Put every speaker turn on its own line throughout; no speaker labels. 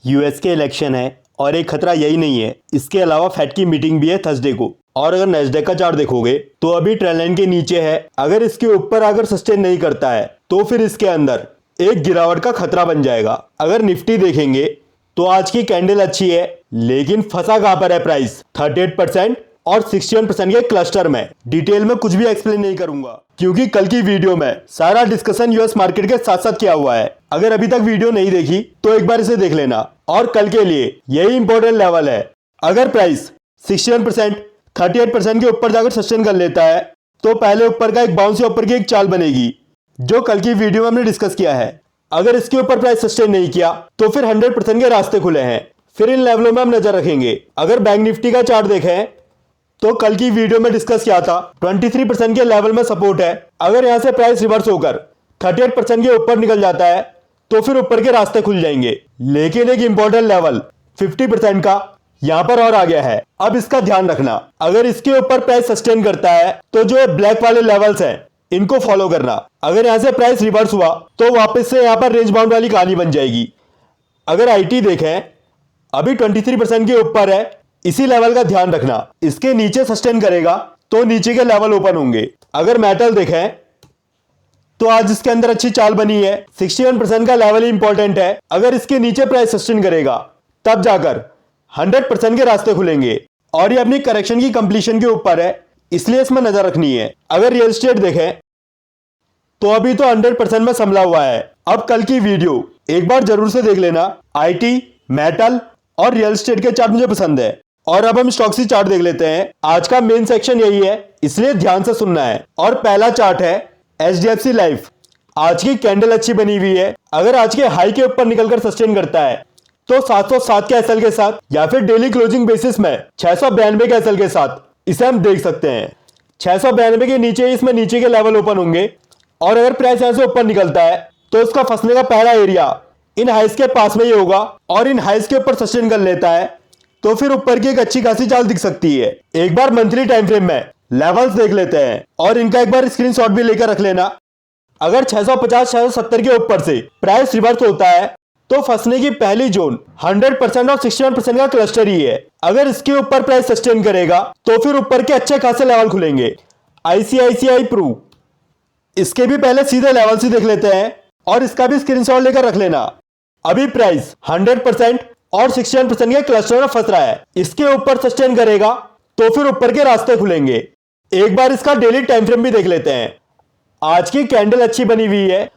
US के election है और एक खतरा यही नहीं है, इसके अलावा फेड की मीटिंग भी है थर्सडे को। और अगर नैस्डैक का चार्ट देखोगे तो अभी ट्रेंड लाइन के नीचे है। अगर इसके ऊपर अगर सस्टेन नहीं करता है तो फिर इसके अंदर एक गिरावट का खतरा बन जाएगा। अगर निफ्टी देखेंगे तो आज की कैंडल अच्छी है, लेकिन फंसा कहां पर है प्राइस 38% और 61% के क्लस्टर में। डिटेल में कुछ भी एक्सप्लेन नहीं करूंगा क्योंकि कल की वीडियो में सारा डिस्कशन यूएस मार्केट के साथ साथ किया हुआ है। अगर अभी तक वीडियो नहीं देखी तो एक बार इसे देख लेना। और कल के लिए यही इंपॉर्टेंट लेवल है। अगर प्राइस 61% 38% के ऊपर जाकर सस्टेन कर लेता है तो पहले ऊपर का एक बाउंस या ऊपर की एक चाल बनेगी, जो कल की वीडियो में हमने डिस्कस किया है। अगर इसके ऊपर प्राइस सस्टेन नहीं किया तो फिर 100% के रास्ते खुले हैं। फिर इन लेवलों में हम नजर रखेंगे। अगर बैंक निफ्टी का चार्ट देखें तो कल की वीडियो में डिस्कस किया था 23% के लेवल में सपोर्ट है। अगर यहां से प्राइस रिवर्स होकर 38% के ऊपर निकल जाता है तो फिर ऊपर के रास्ते खुल जाएंगे। लेकिन एक इंपॉर्टेंट लेवल 50% का यहां पर और आ गया है। अब इसका ध्यान रखना। अगर इसके ऊपर प्राइस सस्टेन करता है तो जो ब्लैक वाले लेवल्स हैं इनको फॉलो करना। अगर यहां से प्राइस रिवर्स हुआ तो वापस से यहां पर रेंज बाउंड वाली कहानी बन जाएगी। अगर आईटी देखें अभी 23% के ऊपर है, इसी लेवल का ध्यान रखना। इसके नीचे सस्टेन करेगा तो नीचे के लेवल ओपन होंगे। अगर मेटल देखें तो आज इसके अंदर अच्छी चाल बनी है। 61% का लेवल ही इंपॉर्टेंट है। अगर इसके नीचे प्राइस सस्टेन करेगा तब जाकर 100% के रास्ते खुलेंगे। और ये अपनी करेक्शन की कंप्लीशन के ऊपर है, इसलिए इसमें नजर रखनी है। अगर रियल एस्टेट देखें तो अभी तो 100% में संभला हुआ है। अब कल की वीडियो एक बार जरूर से देख लेना। आईटी, मेटल और रियल एस्टेट के चार्ट मुझे पसंद है। और अब हम स्टॉक्स की चार्ट देख लेते हैं। आज का मेन सेक्शन यही है, इसलिए ध्यान से सुनना है। और पहला चार्ट है एचडीएफसी लाइफ। आज की कैंडल अच्छी बनी हुई है। अगर आज के हाई के ऊपर निकलकर सस्टेन करता है तो 707 के एसएल के साथ या फिर डेली क्लोजिंग बेसिस में 692 के एसएल के साथ इसे हम देख सकते हैं। 692 के नीचे इसमें नीचे के लेवल ओपन होंगे। और अगर प्राइस यहां से ऊपर निकलता है तो इसका फंसने का पहला एरिया इन हाइस के पास में ही होगा। और इन हाइस के ऊपर सस्टेन कर लेता है तो फिर ऊपर की एक अच्छी खासी चाल दिख सकती है। एक बार मंथली टाइम फ्रेम में लेवल्स देख लेते हैं और इनका एक बार स्क्रीनशॉट भी लेकर रख लेना। अगर 650 670 के ऊपर से प्राइस रिवर्स होता है तो फंसने की पहली जोन 100% और 61% का क्लस्टर ही है। अगर इसके ऊपर प्राइस सस्टेन करेगा तो फिर ऊपर के अच्छे खासे लेवल खुलेंगे। आईसीआईसीआई प्रू, इसके भी पहले सीधे लेवल से देख लेते हैं और इसका भी स्क्रीनशॉट लेकर रख लेना। अभी प्राइस 100% और 61% के क्लस्टर में फंस रहा है। इसके ऊपर सस्टेन करेगा तो फिर ऊपर के रास्ते खुलेंगे। एक बार इसका डेली टाइम फ्रेम भी देख लेते हैं। आज की कैंडल अच्छी बनी हुई है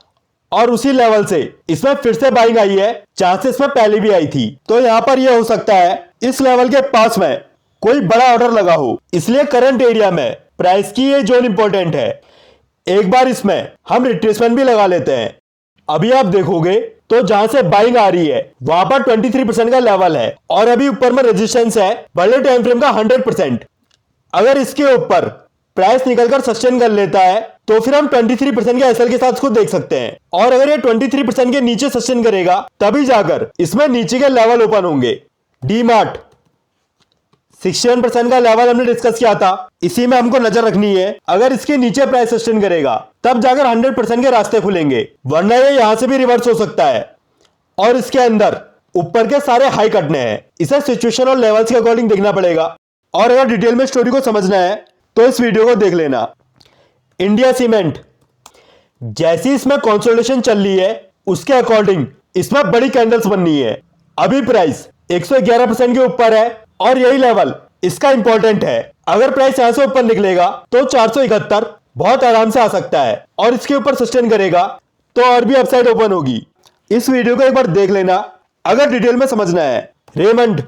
और उसी लेवल से इसमें फिर से बाइंग आई है जहां से इसमें पहले भी आई थी। तो यहां पर यह हो सकता है इस लेवल के पास में कोई बड़ा ऑर्डर लगा हो, इसलिए करंट एरिया में प्राइस की ये जोन इंपॉर्टेंट है। एक बार इसमें हम रिट्रेसमेंट भी लगा लेते हैं। अभी आप देखोगे तो जहां से बाइंग आ रही है वहां पर 23% का लेवल है और अभी ऊपर में रेजिस्टेंस है बड़े टाइम फ्रेम का 100%। अगर इसके ऊपर प्राइस निकलकर सस्टेन कर लेता है तो फिर हम 23% के एसएल के साथ इसको देख सकते हैं। और अगर ये 23% के नीचे सस्टेन करेगा तभी जाकर इसमें नीचे के लेवल ओपन होंगे। डीमार्ट 61% का लेवल हमने डिस्कस किया था, इसी में हमको नजर रखनी है। अगर इसके नीचे प्राइस सस्टेन करेगा तब जाकर 100% के रास्ते खुलेंगे, वरना ये यहां से भी रिवर्स हो सकता है और इसके अंदर ऊपर के सारे हाई कटने हैं। इसे सिचुएशन और लेवल्स के अकॉर्डिंग देखना पड़ेगा। और अगर डिटेल में स्टोरी को समझना है तो इस वीडियो को देख लेना। इंडिया सीमेंट, जैसी इसमें कंसोलिडेशन चल रही है उसके अकॉर्डिंग इसमें बड़ी कैंडल्स बननी है। अभी प्राइस 111% के ऊपर है और यही लेवल इसका इंपॉर्टेंट है। अगर प्राइस यहां से ऊपर निकलेगा तो 471 बहुत आराम से आ सकता है और इसके ऊपर सस्टेन करेगा तो और भी अपसाइड ओपन होगी। इस वीडियो को एक बार देख लेना अगर डिटेल में समझना है। रेमंड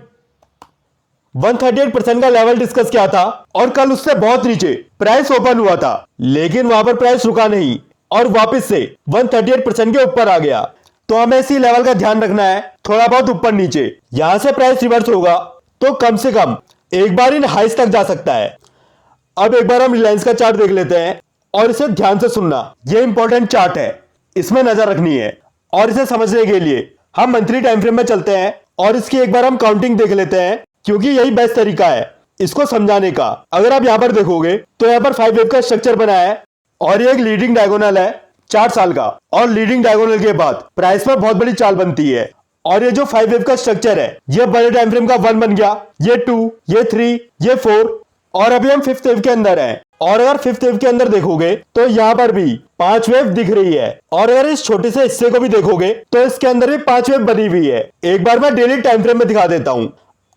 138% का लेवल डिस्कस किया था और कल उससे बहुत नीचे प्राइस ओपन हुआ था, लेकिन वहां पर प्राइस रुका नहीं और वापस से 138% के ऊपर आ गया। तो हमें इसी लेवल का ध्यान रखना है, थोड़ा बहुत ऊपर नीचे। यहां से प्राइस रिवर्स होगा तो कम से कम एक बार इन हाइस तक जा सकता है। अब एक बार हम रिलायंस का चार्ट देख लेते हैं और इसे ध्यान से सुनना। यह इंपॉर्टेंट चार्ट है, इसमें नजर रखनी है। और इसे समझने के लिए हम मंथली टाइम फ्रेम में चलते हैं और इसकी एक बार हम काउंटिंग देख लेते हैं, क्योंकि यही बेस्ट तरीका है इसको समझाने का। अगर आप यहां पर देखोगे तो यहां पर 5 वेव का स्ट्रक्चर बना है और ये एक लीडिंग डायगोनल है 4 साल का। और लीडिंग डायगोनल के बाद प्राइस में बहुत बड़ी चाल बनती है और ये जो 5 वेव का स्ट्रक्चर है, ये बड़े टाइम फ्रेम का 1 बन गया, ये 2, ये 3, ये 4 और अभी हम 5th वेव के अंदर हैं। और अगर 5th वेव के अंदर देखोगे तो यहाँ पर भी 5 वेव दिख रही है। और अगर इस छोटे से हिस्से को भी देखोगे तो इसके अंदर भी 5 वेव बनी हुई है। एक बार मैं डेली टाइम फ्रेम में दिखा देता हूं।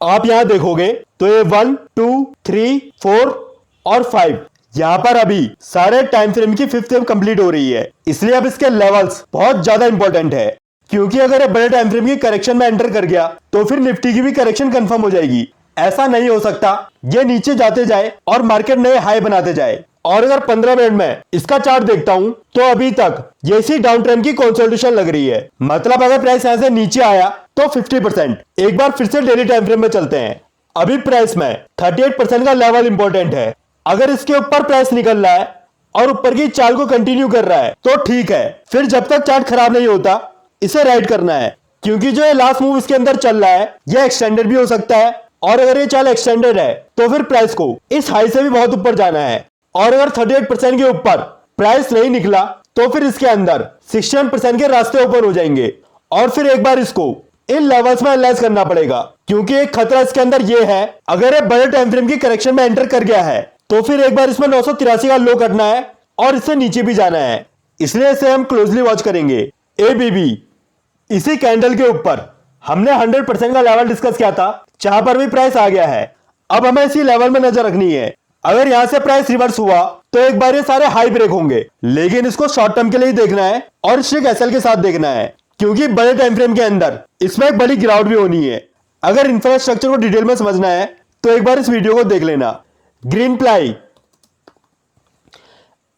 आप यहां देखोगे तो ये 1, 2, 3, 4 और 5 यहाँ पर अभी सारे टाइम फ्रेम की 5th वेव कंप्लीट हो रही है। इसलिए अब इसके लेवल्स बहुत ज्यादा इंपॉर्टेंट है, क्योंकि अगर ये बड़े टाइम फ्रेम की करेक्शन में एंटर कर गया तो फिर निफ्टी की भी करेक्शन कंफर्म हो जाएगी। ऐसा नहीं हो सकता ये नीचे जाते जाए और मार्केट नए हाई बनाते जाए। और अगर 15 मिनट में इसका चार्ट देखता हूं तो अभी तक ये इसी डाउन ट्रेंड की कंसोलिडेशन लग रही है। मतलब अगर प्राइस यहां से नीचे आया तो 50%। एक बार फिर से डेली टाइम फ्रेम में चलते हैं। अभी प्राइस में 38% का लेवल इंपॉर्टेंट है। अगर इसके ऊपर प्राइस निकल रहा है और ऊपर की चाल को कंटिन्यू कर रहा है तो ठीक है, फिर जब तक चार्ट खराब नहीं होता इसे राइड करना है, क्योंकि जो ये लास्ट मूव इसके अंदर चल रहा है यह एक्सटेंडेड भी हो सकता है। और अगर ये चाल एक्सटेंडेड है तो फिर प्राइस को इस हाई से भी बहुत ऊपर जाना है। और अगर 38% के ऊपर प्राइस नहीं निकला तो फिर इसके अंदर 61% के रास्ते ओपन हो जाएंगे। और फिर एक बार इसको इन लेवल्स में एनालाइज करना पड़ेगा, क्योंकि एक खतरा इसके अंदर ये है, अगर ये बड़े टाइम फ्रेम की करेक्शन में एंटर कर गया है तो फिर एक बार इसमें 983 का लो कटना है और इससे नीचे भी जाना है। इसलिए इसे हम क्लोजली वॉच करेंगे। एबीबी इसी कैंडल के ऊपर हमने 100% का लेवल डिस्कस किया था, जहां पर भी प्राइस आ गया है। अब हमें इसी लेवल में नजर रखनी है। अगर यहां से प्राइस रिवर्स हुआ तो एक बार ये सारे हाई ब्रेक होंगे, लेकिन इसको शॉर्ट टर्म के लिए देखना है और स्ट्रिक एसएल के साथ देखना है, क्योंकि बड़े टाइम फ्रेम के अंदर इसमें एक बड़ी गिरावट भी होनी है। अगर इंफ्रास्ट्रक्चर को डिटेल में समझना है तो एक बार इस वीडियो को देख लेना। ग्रीन प्लाई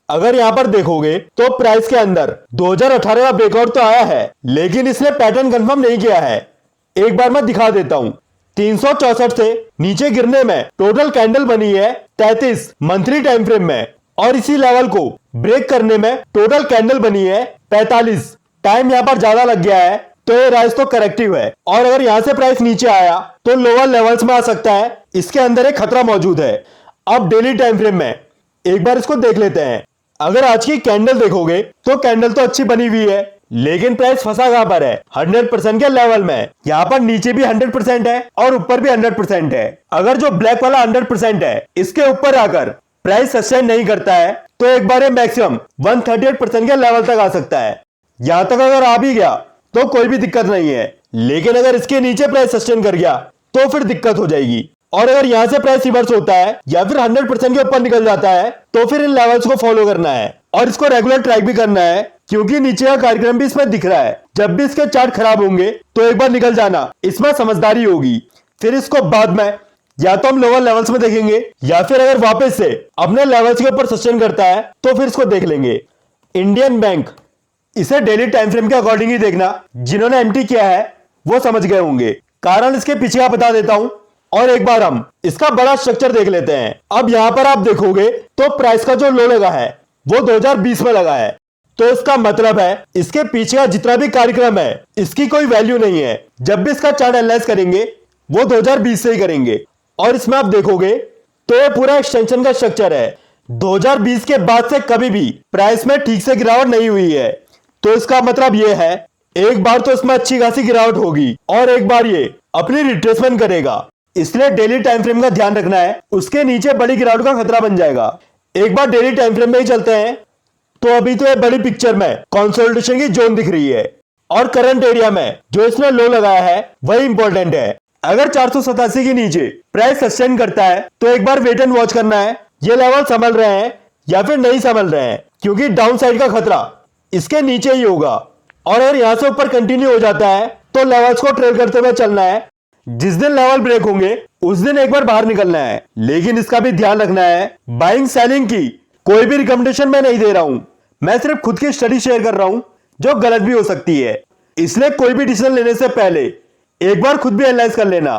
अगर यहां पर देखोगे तो प्राइस के अंदर 2018 का ब्रेकआउट तो आया है, लेकिन इसने पैटर्न कंफर्म नहीं किया है। एक बार मैं दिखा देता हूं। 364 से नीचे गिरने में टोटल कैंडल बनी है 33 मंथली टाइम फ्रेम में, और इसी लेवल को ब्रेक करने में टोटल कैंडल बनी है 45। टाइम यहां पर ज्यादा लग गया है तो ये राइज तो करेक्टिव है। और अगर यहां से प्राइस नीचे आया तो लोअर लेवल्स में आ सकता है, इसके अंदर एक खतरा मौजूद है। अब डेली टाइम फ्रेम में एक बार इसको देख लेते हैं। अगर आज की कैंडल देखोगे तो कैंडल तो अच्छी बनी हुई है, लेकिन प्राइस फंसा कहां पर है? 100% के लेवल में। यहां पर नीचे भी 100% है और ऊपर भी 100% है। अगर जो ब्लैक वाला 100% है इसके ऊपर आकर प्राइस सस्टेन नहीं करता है तो एक बार ये मैक्सिमम 138% के लेवल तक आ सकता है। यहां तक अगर आ भी गया तो कोई भी दिक्कत नहीं है, लेकिन अगर इसके नीचे प्राइस सस्टेन कर गया तो फिर दिक्कत हो जाएगी। और अगर यहां से प्राइस रिवर्स होता है या फिर 100% के ऊपर निकल जाता है तो फिर इन लेवल्स को फॉलो करना है और इसको रेगुलर ट्रैक भी करना है, क्योंकि नीचे का कार्यक्रम भी इसमें दिख रहा है। जब भी इसके चार्ट खराब होंगे तो एक बार निकल जाना, इसमें समझदारी होगी। फिर इसको बाद में या तो हम लोअर लेवल्स में देखेंगे या फिर अगर वापस से अपने लेवल्स के ऊपर सस्टेन करता है तो फिर इसको देख लेंगे। इंडियन बैंक इसे डेली टाइम फ्रेम के अकॉर्डिंग ही देखना। जिन्होंने एमटी किया है वो समझ गए होंगे। कारण इसके पीछे का बता देता हूं और एक बार हम इसका बड़ा स्ट्रक्चर देख लेते हैं। अब यहां पर आप देखोगे तो प्राइस का जो लो लगा है वो 2020 में लगा है, तो इसका मतलब है इसके पीछे का जितना भी कार्यक्रम है इसकी कोई वैल्यू नहीं है। जब भी इसका चार्ट एनालाइज करेंगे वो 2020 से ही करेंगे। और इसमें आप देखोगे तो ये पूरा एक्सटेंशन का स्ट्रक्चर है। 2020 के बाद से कभी भी प्राइस में ठीक से गिरावट नहीं हुई है, तो इसका मतलब ये है एक बार तो इसमें अच्छी खासी गिरावट होगी और एक बार ये अपनी रिट्रेसमेंट करेगा। इसलिए डेली टाइम फ्रेम का ध्यान रखना है, उसके नीचे बड़ी गिरावट का खतरा बन जाएगा। एक बार डेली टाइम फ्रेम में ही चलते हैं तो अभी तो ये बड़ी पिक्चर में कंसोलिडेशन की जोन दिख रही है और करंट एरिया में जो इसने लो लगाया है वही इंपॉर्टेंट है। अगर 487 के नीचे प्राइस सस्टेन करता है तो एक बार वेट एंड वॉच करना है, ये लेवल संभल रहे हैं या फिर नहीं संभल रहे हैं, क्योंकि डाउन साइड का खतरा इसके नीचे ही होगा। और अगर यहां से ऊपर कंटिन्यू हो जाता है तो लेवल्स को ट्रेल करते हुए चलना है। जिस दिन लेवल ब्रेक होंगे उस दिन एक बार बाहर निकलना है, लेकिन इसका भी ध्यान रखना है बाइंग सेलिंग की कोई भी रिकमेंडेशन मैं नहीं दे रहा हूं। मैं सिर्फ खुद की स्टडी शेयर कर रहा हूं जो गलत भी हो सकती है। इसलिए कोई भी डिसीजन लेने से पहले एक बार खुद भी एनालाइज कर लेना।